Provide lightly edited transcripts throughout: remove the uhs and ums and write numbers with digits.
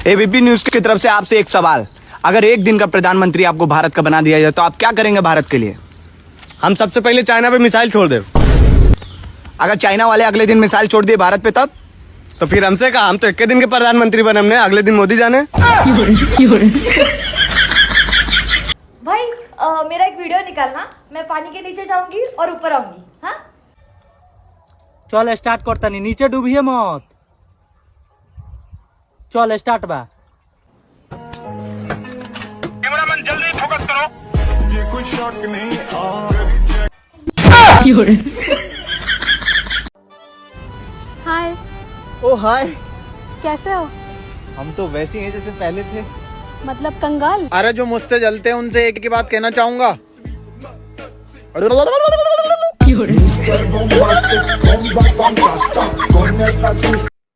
ABP news की तरफ से आपसे एक सवाल, अगर एक दिन का प्रधानमंत्री आपको भारत का बना दिया जाए तो आप क्या करेंगे भारत के लिए? हम सबसे पहले चाइना पे मिसाइल छोड़ दे। अगर चाइना वाले अगले दिन मिसाइल छोड़ दिए भारत पे तब? तो फिर हमसे कहा, हम तो एक दिन के प्रधानमंत्री बने, हमने अगले दिन मोदी जाने। भाई मेरा एक वीडियो निकालना, मैं पानी के नीचे जाऊंगी और ऊपर आऊंगी। हाँ चल स्टार्ट करता नहीं, नीचे डूबिए मत। चल स्टार्ट बा। कैमरामैन जल्दी फोकस करो। ये कोई शॉट नहीं हाय। ओ हाय, कैसे हो? हम तो वैसे ही हैं जैसे पहले थे। मतलब कंगाल? अरे जो मुझसे जलते हैं उनसे एक ही बात कहना चाहूंगा।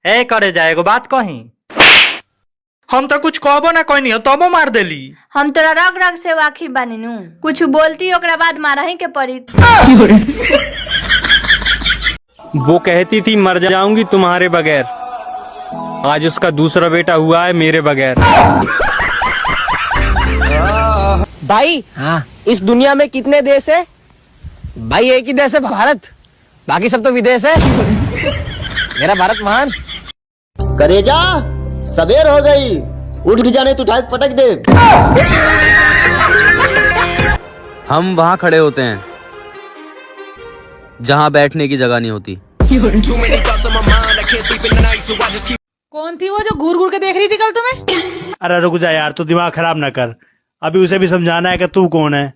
ए करे जाएगो बात कही, हम तो कुछ कहबो ना कोई नहीं तबो मार देली। हम तोरा रग रग से वाकिफ बानी नु, कुछ बोलती ओकरा बाद मारही के पड़ी। वो कहती थी मर जाऊंगी तुम्हारे बगैर, आज उसका दूसरा बेटा हुआ है मेरे बगैर। भाई हाँ, इस दुनिया में कितने देश है? भाई एक ही देश है, भारत, बाकी सब तो विदेश है। मेरा भारत महान। करेजा सबेर हो गई, उठ भी जाने तू ढाक पटक दे। हम वहाँ खड़े होते हैं जहाँ बैठने की जगह नहीं होती। कौन थी वो जो घूर घूर के देख रही थी कल तुम्हें? अरे रुक जा यार, तू दिमाग खराब ना कर, अभी उसे भी समझाना है कि तू कौन है।